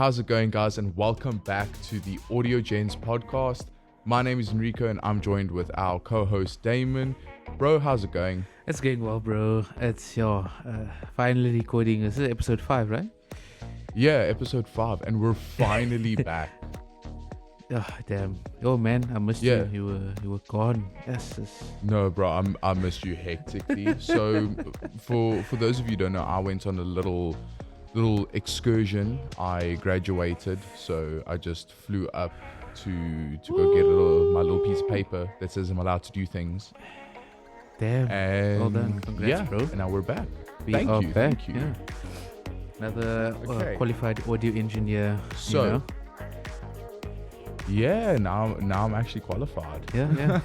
how's it going, guys? And welcome back to the Audio Gents podcast. My name is Enrico and I'm joined with our co-host Damon. Bro, how's it going? It's going well, bro. It's finally recording. This is episode 5, right? Yeah, episode 5, and we're finally back. Oh, damn. Oh, man, I missed Yeah. you. You were gone. Yes. No, bro, I missed you hectically. So, for those of you who don't know, I went on a little excursion. I graduated, so I just flew up to go get my little piece of paper that says I'm allowed to do things. Damn. And Well done. Congrats, yeah, bro. and now we're back. We Thank are you. back. Thank you. Yeah. Another Okay. qualified audio engineer. So, you know? yeah, now I'm actually qualified. Yeah.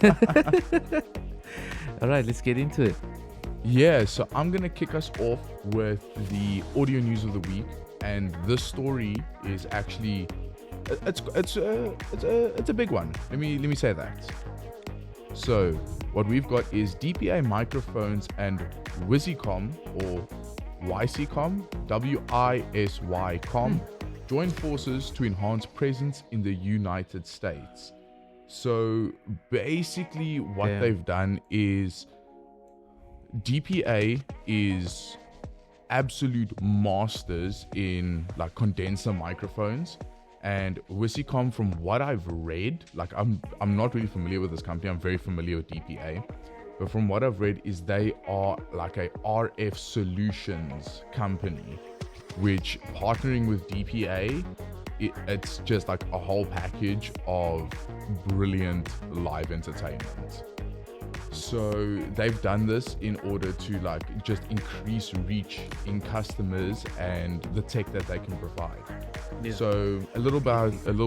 All right, let's get into it. Yeah, so I'm gonna kick us off with the audio news of the week, and this story is actually it's a big one. Let me say that. So what we've got is DPA microphones and Wisicom or YCCom, WISYCom, join forces to enhance presence in the United States. So basically what Damn. they've done is DPA is absolute masters in like condenser microphones, and Wisicom, from what I've read, like I'm not really familiar with this company. I'm very familiar with DPA, but from what I've read is they are like a RF solutions company, which partnering with DPA, it's just like a whole package of brilliant live entertainment. So they've done this in order to like just increase reach in customers and the tech that they can provide. Yeah. So a little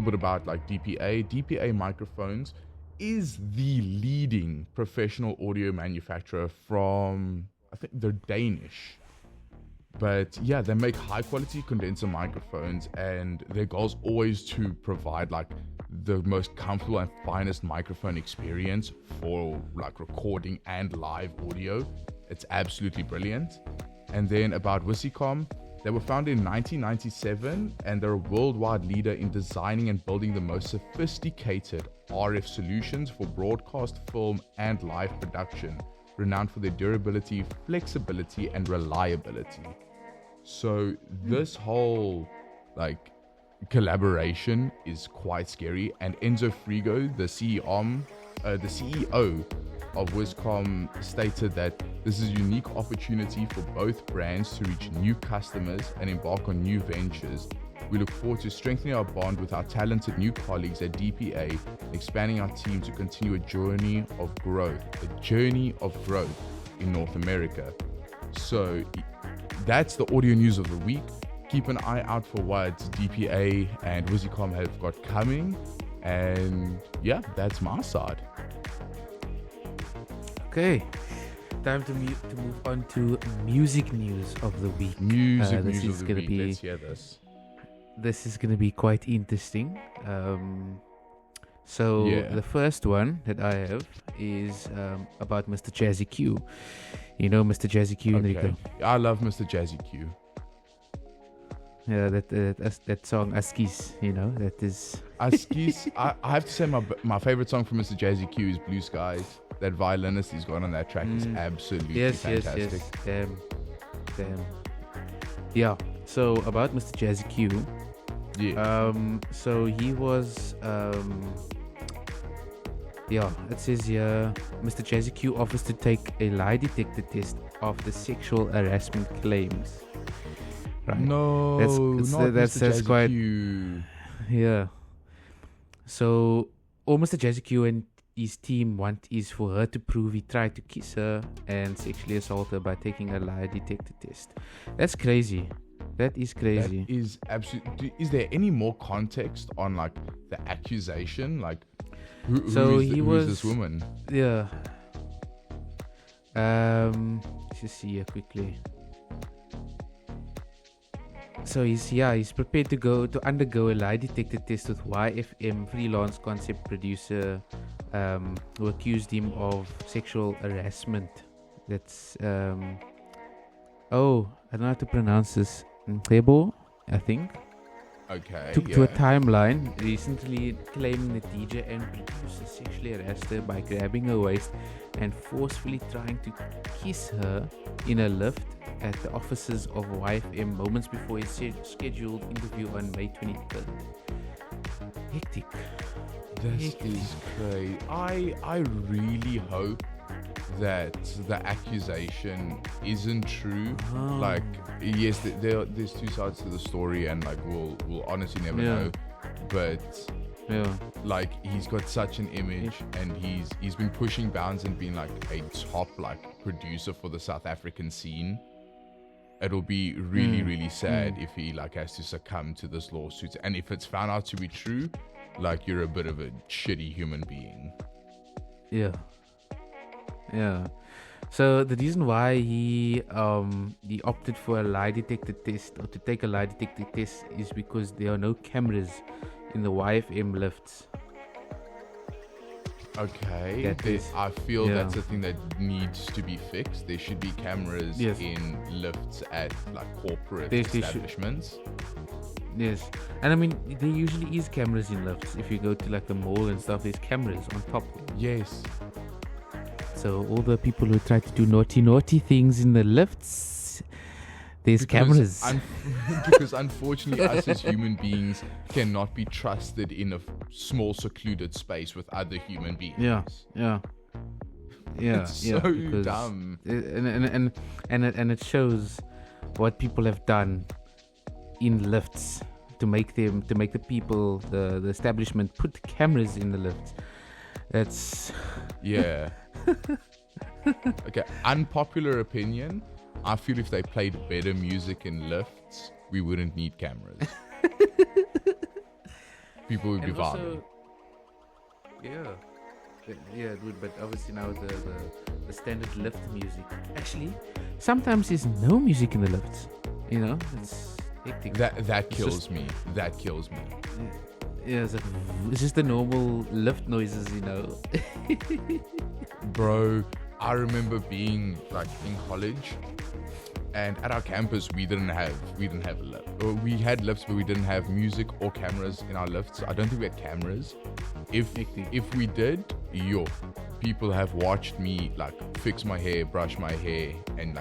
bit about like DPA. DPA microphones is the leading professional audio manufacturer from, I think they're Danish. But yeah, they make high quality condenser microphones, and their goal is always to provide like the most comfortable and finest microphone experience for like recording and live audio. It's absolutely brilliant. And then about Wisicom, they were founded in 1997, and they're a worldwide leader in designing and building the most sophisticated RF solutions for broadcast, film, and live production, renowned for their durability, flexibility, and reliability. So this whole like collaboration is quite scary, and Enzo Frigo, the CEO of Wiscom, stated that this is a unique opportunity for both brands to reach new customers and embark on new ventures. We look forward to strengthening our bond with our talented new colleagues at DPA and expanding our team to continue a journey of growth in North America. So that's the audio news of the week. Keep an eye out for what DPA and Wisicom have got coming. And yeah, that's my side. Okay. Time to move on to music news of the week. Music this news is of the gonna week. be- Let's hear this. This is going to be quite interesting. So Yeah. the first one that I have is about Mr. Jazzy Q. You know Mr. Jazzy Q, Okay. Enrico? I love Mr. Jazzy Q. Yeah, that song Askis, you know, that is... Askis, I have to say my favorite song from Mr. Jazzy Q is Blue Skies. That violinist he's got on that track is absolutely fantastic. Yes. Damn. Yeah, so about Mr. Jazzy Q, Yeah. so he was, it says here, Mr. Jazzy Q offers to take a lie detector test after sexual harassment claims. Right. No, That's Mr. Jazzy quite- Q. Yeah. So all Mr. Jazzy Q and his team want is for her to prove he tried to kiss her and sexually assault her by taking a lie detector test. That's crazy. That is crazy. That is absolutely. Is there any more context on like the accusation? Like, who is this woman? Yeah. Let's just see here quickly. So he's prepared to undergo a lie detector test with YFM freelance concept producer who accused him of sexual harassment. That's I don't know how to pronounce this. Nkebo, I think. Okay. took to a timeline recently claiming the DJ and producer sexually harassed her by grabbing her waist and forcefully trying to kiss her in a lift at the offices of YFM moments before his scheduled interview on May 23rd. Hectic. This is crazy. I really hope that the accusation isn't true. Like, yes, there's two sides to the story, and like we'll honestly never know. But like, he's got such an image, and he's been pushing bounds and being like a top like producer for the South African scene. It'll be really really sad if he like has to succumb to this lawsuit, and if it's found out to be true, like, you're a bit of a shitty human being. Yeah. So the reason why he opted for a lie detector test, or to take a lie detector test, is because there are no cameras in the YFM lifts. Okay, I feel that's a thing that needs to be fixed. There should be cameras in lifts at like corporate establishments. Yes, and I mean, there usually is cameras in lifts. If you go to like the mall and stuff, there's cameras on top. Yes. So all the people who try to do naughty things in the lifts, there's cameras. Because unfortunately, us as human beings cannot be trusted in a small secluded space with other human beings. Yeah. It's so dumb. And it shows what people have done in lifts to make the people, the establishment, put cameras in the lifts. That's Okay, unpopular opinion. I feel if they played better music in lifts, we wouldn't need cameras. People would be vibing. Yeah, it would, but obviously now the standard lift music. Actually, sometimes there's no music in the lifts. You know, it's hectic. That kills me. That kills me. Yeah, it's just the normal lift noises, you know. Bro, I remember being like in college, and at our campus we didn't have a lift. Or we had lifts, but we didn't have music or cameras in our lifts. I don't think we had cameras. If we did, people have watched me like fix my hair, brush my hair, and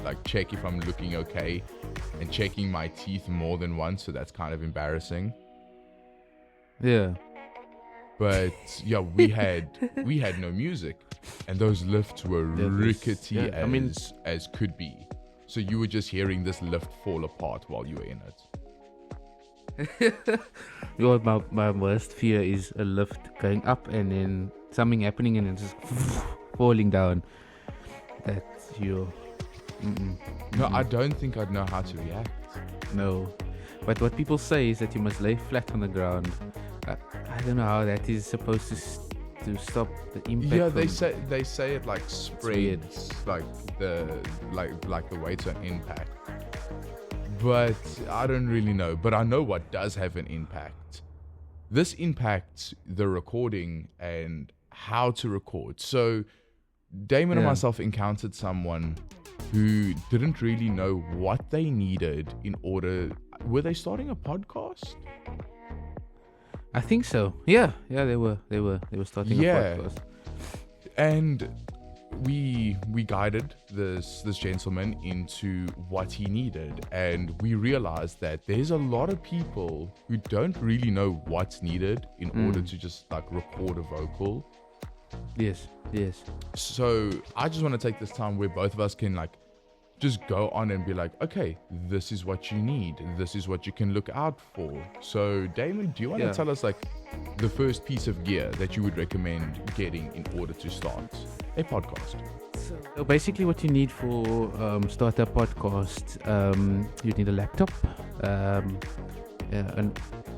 like check if I'm looking okay, and checking my teeth more than once. So that's kind of embarrassing. Yeah. But yeah, we had no music, and those lifts were rickety as could be. So you were just hearing this lift fall apart while you were in it. You know, my worst fear is a lift going up and then something happening and it's just falling down. That's your. No, I don't think I'd know how to react. No, but what people say is that you must lay flat on the ground. I don't know how that is supposed to stop the impact. Yeah, they say it like spreads like the weight on impact. But I don't really know. But I know what does have an impact. This impacts the recording and how to record. So Damon and myself encountered someone who didn't really know what they needed in order. Were they starting a podcast? I think so. Yeah, they were starting a podcast. And we guided this gentleman into what he needed, and we realized that there's a lot of people who don't really know what's needed in order to just like record a vocal. Yes. So I just want to take this time where both of us can like just go on and be like, okay, this is what you need. This is what you can look out for. So Damon, do you want to tell us like the first piece of gear that you would recommend getting in order to start a podcast? So basically what you need for start a podcast, you need a laptop, a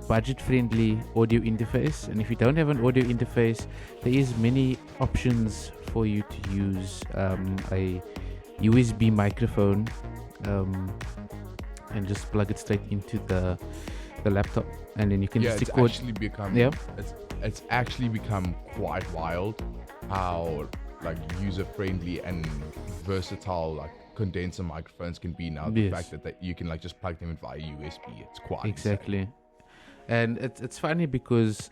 budget-friendly audio interface. And if you don't have an audio interface, there is many options for you to use a USB microphone and just plug it straight into the laptop, and then you can just record. It's actually become quite wild how like user friendly and versatile like condenser microphones can be now. The fact that you can like just plug them in via USB, it's quite exactly insane. And it's funny because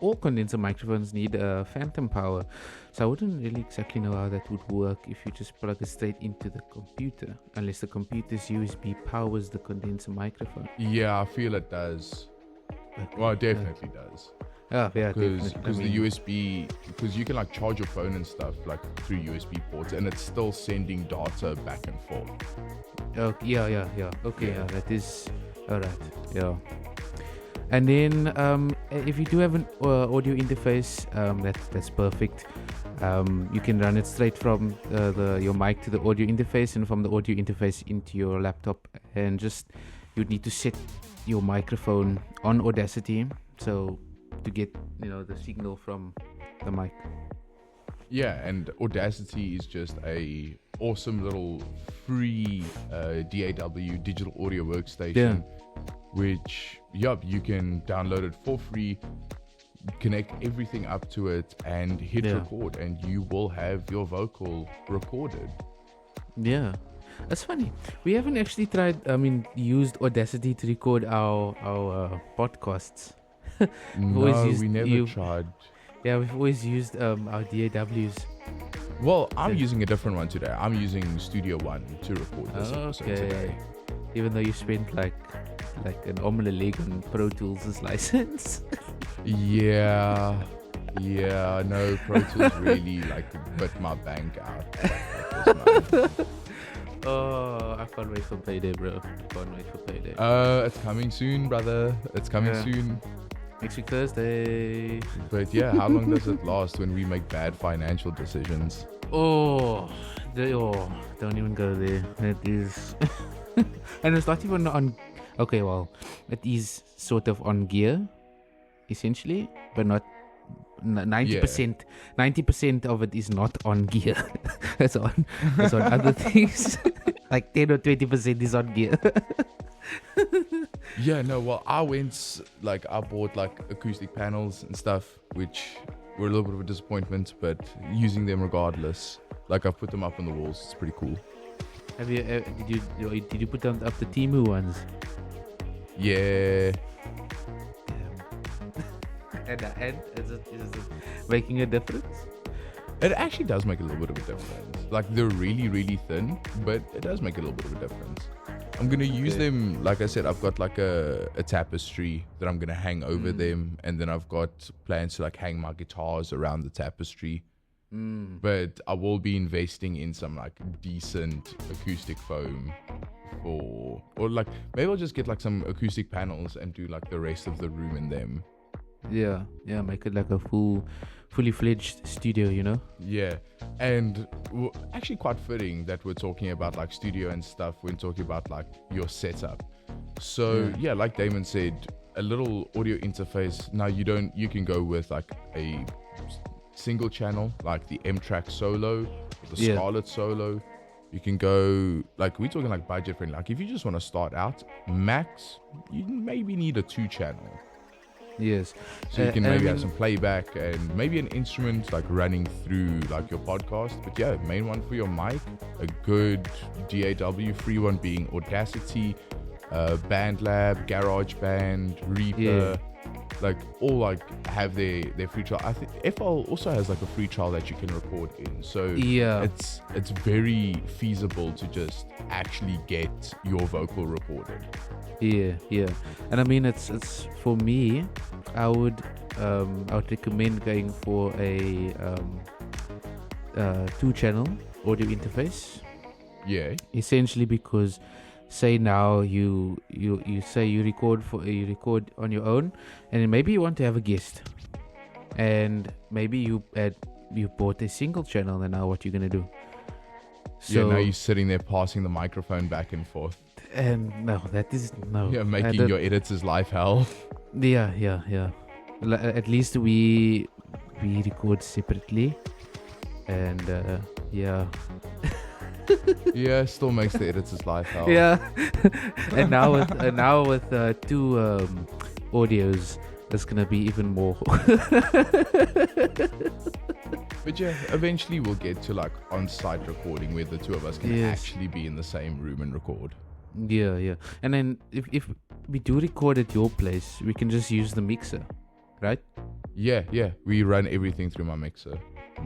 all condenser microphones need phantom power, so I wouldn't really exactly know how that would work if you just plug it straight into the computer, unless the computer's USB powers the condenser microphone. Yeah, I feel it does. Well, it definitely does. Oh yeah, Because definitely. the USB, because you can like charge your phone and stuff like through USB ports, and it's still sending data back and forth. Yeah. Okay, yeah, that is alright. Yeah. And then if you do have an audio interface, that's perfect. You can run it straight from your mic to the audio interface, and from the audio interface into your laptop. And just you'd need to set your microphone on Audacity, so to get the signal from the mic. Yeah, and Audacity is just a awesome little free DAW digital audio workstation, which you can download it for free, connect everything up to it, and hit record, and you will have your vocal recorded. Yeah, that's funny. We haven't actually used Audacity to record our podcasts. We never tried. Yeah, we've always used our DAWs. Well, I'm using a different one today. I'm using Studio One to record this episode today. Even though you spent like an arm and a leg on Pro Tools' license. Yeah, no, Pro Tools really bit my bank out. This month. Oh, I can't wait for payday, bro. It's coming soon, brother. It's coming soon. Next week Thursday. But yeah, how long does it last when we make bad financial decisions? Don't even go there. It is, and it's not even on. Okay, well, it is sort of on gear, essentially, but not 90%. 90% of it is not on gear. It's on other things. Like 10 or 20% is on gear. Yeah, no, well, I bought acoustic panels and stuff, which were a little bit of a disappointment, but using them regardless. I've put them up on the walls. It's pretty cool. Have you? Did you put them up the Timu ones? Yeah. And is it making a difference? It actually does make a little bit of a difference. They're really, really thin, but it does make a little bit of a difference. I'm going to use them, like I said, I've got a tapestry that I'm going to hang over them, and then I've got plans to hang my guitars around the tapestry. But I will be investing in some decent acoustic foam maybe I'll just get some acoustic panels and do the rest of the room in them. Yeah, make it like a fully fledged studio, Yeah, and actually quite fitting that we're talking about studio and stuff when talking about your setup. So yeah, like Damon said, a little audio interface. Now you can go with a single channel like the M-Track Solo, or the Scarlett Solo. You can go we're talking budget friendly. If you just want to start out, max you maybe need a 2-channel. Yes. So you can maybe have some playback and maybe an instrument running through your podcast. But yeah, main one for your mic, a good DAW, free one being Audacity, BandLab, GarageBand, Reaper. All have their free trial. I think FL also has a free trial that you can record in. So yeah, it's very feasible to just actually get your vocal recorded. Yeah. And I mean, it's for me, I would recommend going for a 2-channel audio interface. Yeah. Essentially because say now you say you record on your own, and then maybe you want to have a guest, and maybe you bought a single channel, and now what you're gonna do? So now you're sitting there passing the microphone back and forth. And Yeah, making your editor's life hell. Yeah. At least we record separately, and yeah. Yeah, still makes the editor's life hell. Yeah. and now with 2 audios, that's gonna be even more. But yeah, eventually we'll get to on-site recording where the two of us can actually be in the same room and record. Yeah. And then if we do record at your place, we can just use the mixer, right? Yeah. We run everything through my mixer.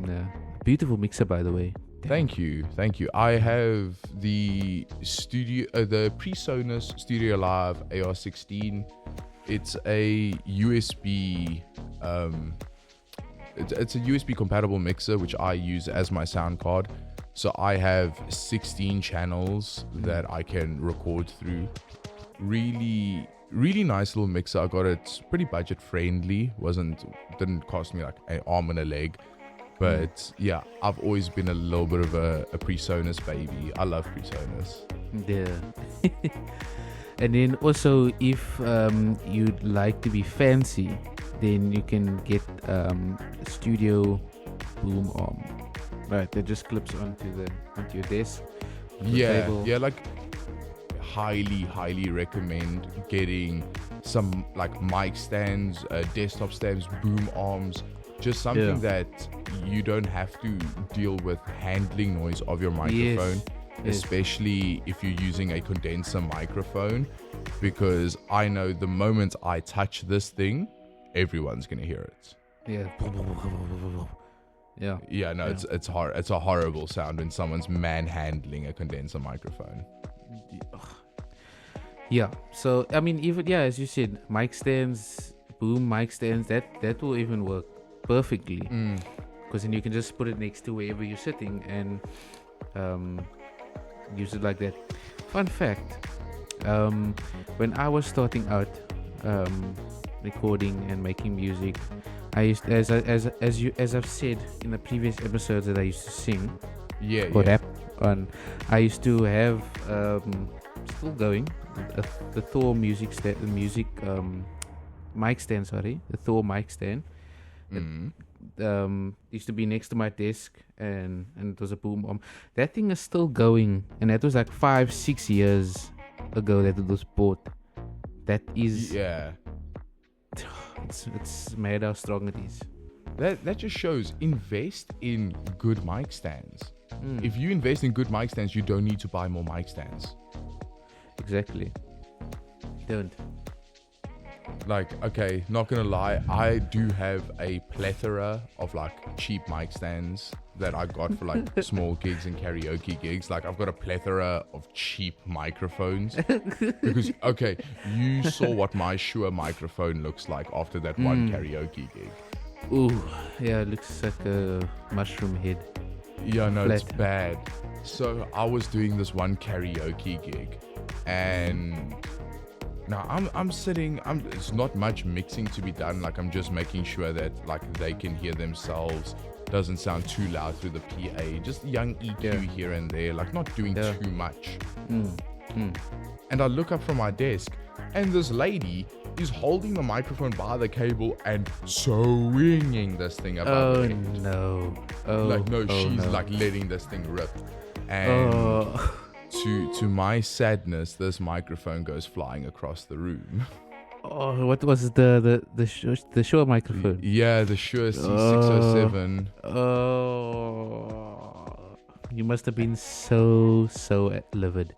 Yeah. Beautiful mixer, by the way. Thank you. I have the the PreSonus Studio Live AR16. It's a USB. It's a USB compatible mixer which I use as my sound card. So I have 16 channels that I can record through. Really nice little mixer. I got it pretty budget friendly. Didn't cost me like an arm and a leg. But yeah, I've always been a little bit of a PreSonus baby. I love PreSonus. Yeah. And then also, if you'd like to be fancy, then you can get a studio boom arm. Right, that just clips onto your desk. Yeah, table. yeah, like highly recommend getting some like mic stands, desktop stands, boom arms, just something that you don't have to deal with handling noise of your microphone. Yes. Especially if you're using a condenser microphone, because I know the moment I touch this thing, everyone's gonna hear it. Yeah, no, it's hard. It's a horrible sound when someone's manhandling a condenser microphone. Yeah. So I mean, even as you said, mic stands, boom mic stands, that will even work perfectly. Because then you can just put it next to wherever you're sitting and use it like that. Fun fact, when I was starting out recording and making music, I used, as I've said in the previous episodes, that I used to sing or rap on. I used to have still going the Thor mic stand, the Thor mic stand. Used to be next to my desk, and it was a boom arm. That thing is still going, and that was like 5-6 years ago that it was bought. That is it's mad how strong it is. That just shows, invest in good mic stands. If you invest in good mic stands, you don't need to buy more mic stands. Exactly. Don't. Like, okay, not gonna lie, I do have a plethora of like cheap mic stands that I got for like small gigs and karaoke gigs. Like, I've got a plethora of cheap microphones because, okay, you saw what my Shure microphone looks like after that one karaoke gig. Ooh, yeah, it looks like a mushroom head. Yeah, no, Flat. it's bad. So I was doing this one karaoke gig, and now I'm sitting. It's not much mixing to be done. Like, I'm just making sure that like they can hear themselves. Doesn't sound too loud through the PA. Just young EQ here and there. Like, not doing too much. And I look up from my desk, and this lady is holding the microphone by the cable and swinging this thing above her head. She's like letting this thing rip. And to my sadness, this microphone goes flying across the room. Oh, what was the Shure microphone? Yeah, the Shure C607. Oh, you must have been so livid.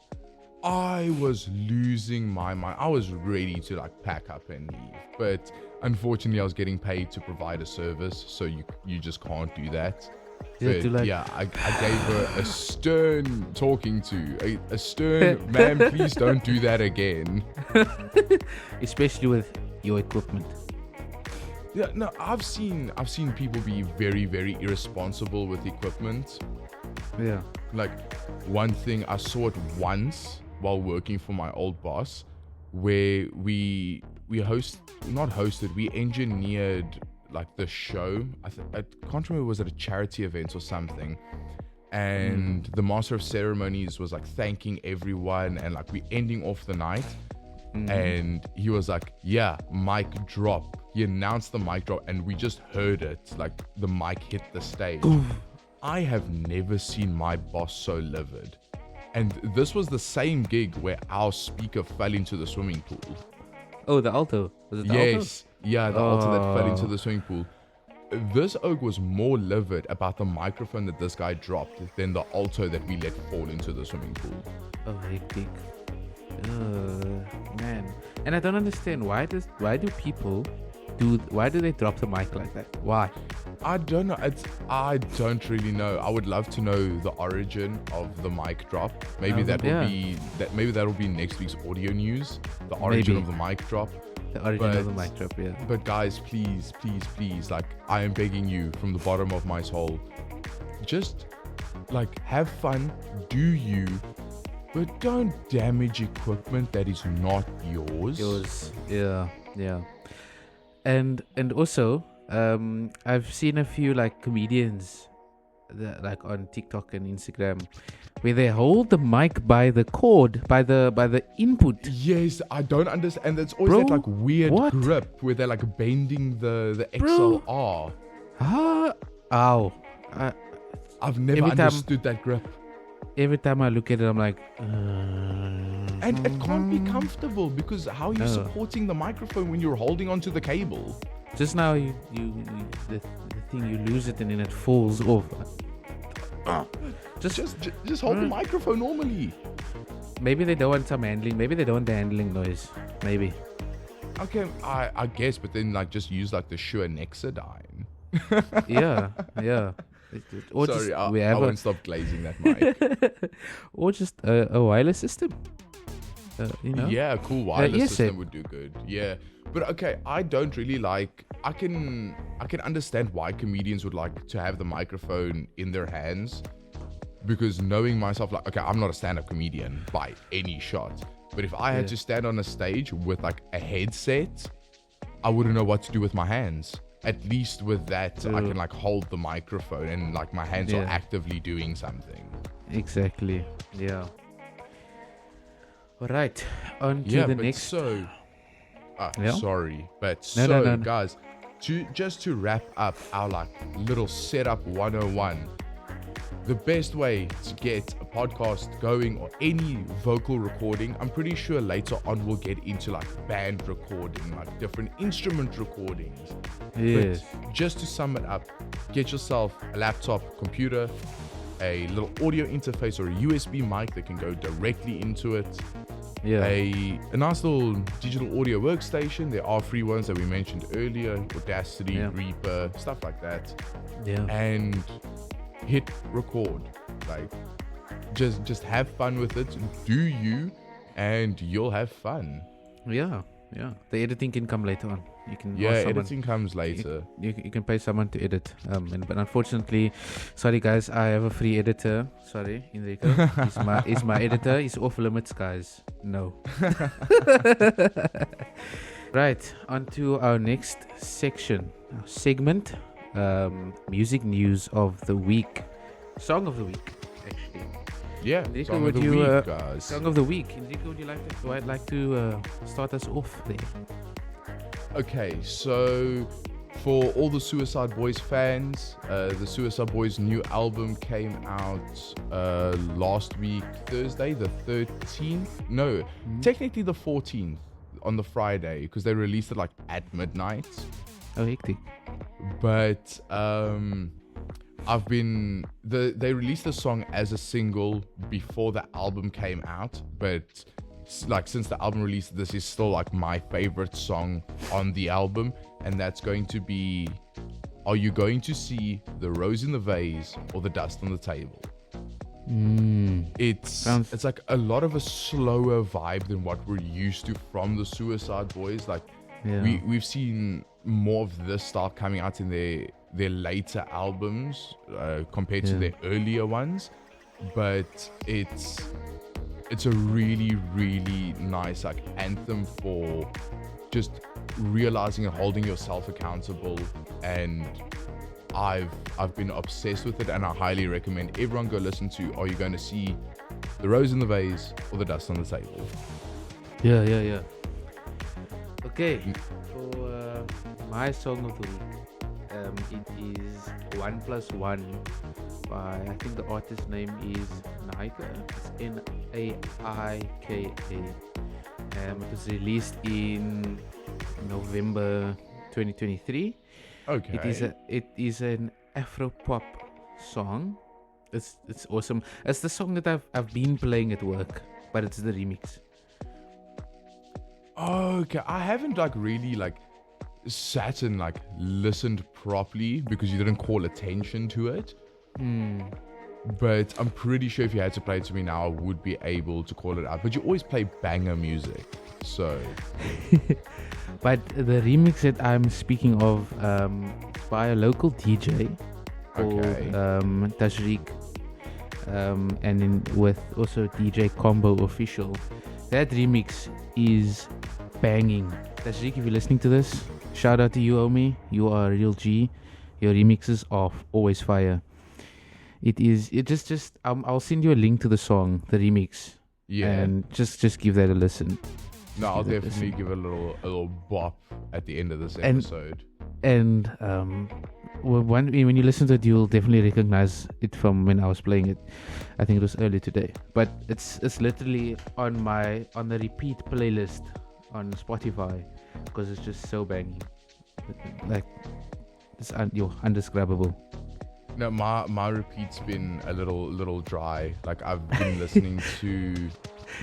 I was losing my mind. I was ready to like pack up and leave, but unfortunately, I was getting paid to provide a service, so you just can't do that. But I gave her a stern talking to, a stern, man, please don't do that again. Especially with your equipment. Yeah, no, I've seen people be very, very irresponsible with equipment. Yeah. Like, one thing, I saw it once while working for my old boss, where we engineered like the show. I can't remember, was it a charity event or something, and the master of ceremonies was like thanking everyone, and like we ending off the night, and he was like, yeah, mic drop. He announced the mic drop, and we just heard it, like the mic hit the stage. I have never seen my boss so livid. And this was the same gig where our speaker fell into the swimming pool. Oh, the alto. Was it the alto? Yes. Yeah, the alto that fell into the swimming pool. This oak was more livid about the microphone that this guy dropped than the alto that we let fall into the swimming pool. Oh, hectic. Man, and I don't understand why do they drop the mic like that? Why? I don't know. I don't really know. I would love to know the origin of the mic drop. Maybe maybe that'll be next week's audio news. The origin of the mic drop. The origin of the mic drop, yeah. But guys, please, please, please, like, I am begging you from the bottom of my soul, just like have fun, do you, but don't damage equipment that is not yours. Yeah. And also, I've seen a few like comedians like on TikTok and Instagram where they hold the mic by the cord, by the input. Yes, I don't understand. And there's always that like weird grip where they're like bending the XLR. Ow. I've never understood that grip. Every time I look at it, I'm like, and it can't be comfortable because how are you supporting the microphone when you're holding onto the cable? Just now, the thing, you lose it and then it falls off. Just hold the microphone normally. Maybe they don't want some handling. Maybe they don't want the handling noise. Maybe. Okay, I guess, but then like just use like the Shure Nexodine. yeah. Or sorry, I won't stop glazing that mic. Or just a wireless system. Yeah, a cool wireless system would do good. Yeah, but okay, I don't really like. I can understand why comedians would like to have the microphone in their hands, because knowing myself, like, okay, I'm not a stand-up comedian by any shot, but if I had to stand on a stage with like a headset, I wouldn't know what to do with my hands. At least with that, I can like hold the microphone and like my hands are actively doing something. Exactly. Yeah. All right. On to the next. So, sorry, but no. guys, to wrap up our like little setup 101. The best way to get a podcast going or any vocal recording, I'm pretty sure later on we'll get into like band recording, like different instrument recordings. Yes. But just to sum it up, get yourself a laptop, computer, a little audio interface or a USB mic that can go directly into it. Yeah. A nice little digital audio workstation. There are free ones that we mentioned earlier, Audacity, Reaper, stuff like that. Yeah. And hit record. Like, just have fun with it. Do you, and you'll have fun. Yeah. The editing can come later on. You can editing comes later. You can pay someone to edit. But unfortunately, sorry guys, I have a free editor. Sorry, Enrico. He's my editor. He's off limits, guys. No. Right, on to our next segment. Music news of the week. Song of the week, actually. Yeah, Enrico, song of the week, guys. Song of the week. Enrico, would you like to start us off there? Okay, so for all the Suicide Boys fans, the Suicide Boys new album came out last week, Thursday, the 13th. No, technically the 14th, on the Friday, because they released it like at midnight. Oh, hectic. But they released the song as a single before the album came out, but like since the album release, this is still like my favorite song on the album, and that's going to be Are You Going to See the Rose in the Vase or the Dust on the Table? It's like a lot of a slower vibe than what we're used to from the Suicide Boys. Like we've seen more of this style coming out in their later albums compared to their earlier ones, but it's a really, really nice like anthem for just realizing and holding yourself accountable, and I've been obsessed with it, and I highly recommend everyone go listen to Are You Going to See the Rose in the Vase or the Dust on the Table. Yeah. Okay, for my song of the week, it is 1+1 by, I think the artist's name is Naika. It's Naika. It was released in November 2023. Okay. It is an Afro pop song. It's awesome. It's the song that I've been playing at work, but it's the remix. Okay, I haven't like really like sat and like listened properly because you didn't call attention to it. But I'm pretty sure if you had to play it to me now, I would be able to call it out. But you always play banger music, so. But the remix that I'm speaking of, by a local DJ called Tashrik, and then with also DJ Combo Official. That remix is banging. Tashrik, if you're listening to this, shout out to you, Omi. You are a real G. Your remixes are always fire. I'll send you a link to the song, the remix. Yeah. And just give that a listen. No, I'll definitely give it a little bop at the end of this episode. And when you listen to it, you'll definitely recognize it from when I was playing it. I think it was early today. But it's literally on the repeat playlist on Spotify because it's just so banging. Like it's undescribable. No, my repeat's been a little dry. Like I've been listening to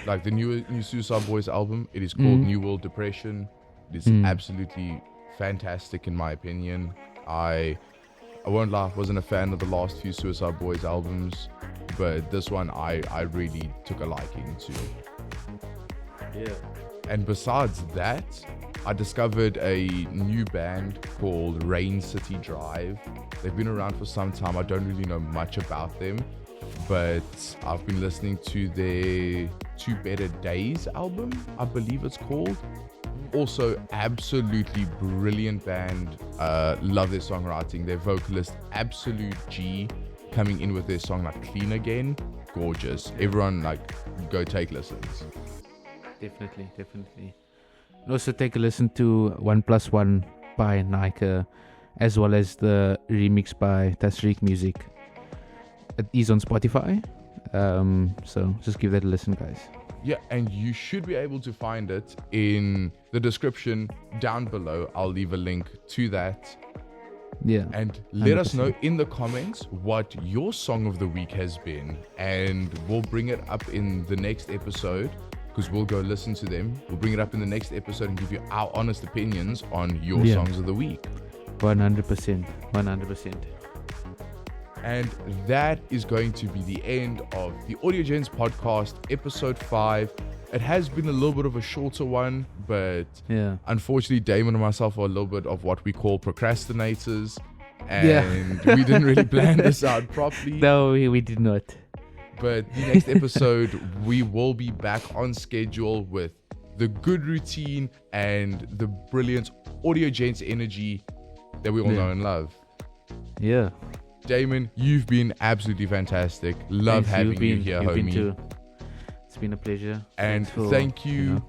like the new Suicide Boys album. It is called New World Depression. It is absolutely fantastic in my opinion. I won't lie, wasn't a fan of the last few Suicide Boys albums, but this one I really took a liking to. Yeah. And besides that, I discovered a new band called Rain City Drive. They've been around for some time. I don't really know much about them, but I've been listening to their Two Better Days album, I believe it's called. Also, absolutely brilliant band. Love their songwriting. Their vocalist, Absolute G, coming in with their song like Clean Again. Gorgeous. Everyone go take listens. Definitely. And also take a listen to 1+1 by Nika, as well as the remix by Tashrik Music. It is on Spotify, so just give that a listen, guys. Yeah, and you should be able to find it in the description down below. I'll leave a link to that. Yeah. And let 100%. us know in the comments what your song of the week has been, and we'll bring it up in the next episode because we'll go listen to them. We'll bring it up in the next episode and give you our honest opinions on your songs of the week. 100%. And that is going to be the end of the Audio Gents podcast, episode 5. It has been a little bit of a shorter one, but unfortunately, Damon and myself are a little bit of what we call procrastinators. And we didn't really plan this out properly. No, we did not. But the next episode, we will be back on schedule with the good routine and the brilliant Audio Gents energy that we all know and love. Yeah. Damon, you've been absolutely fantastic. Love having you here, homie. Too. It's been a pleasure. And thank you,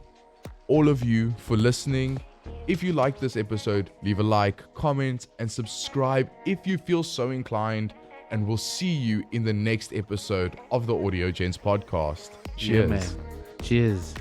all of you, for listening. If you like this episode, leave a like, comment, and subscribe if you feel so inclined. And we'll see you in the next episode of the Audio Gents podcast. Cheers. Yeah, man. Cheers.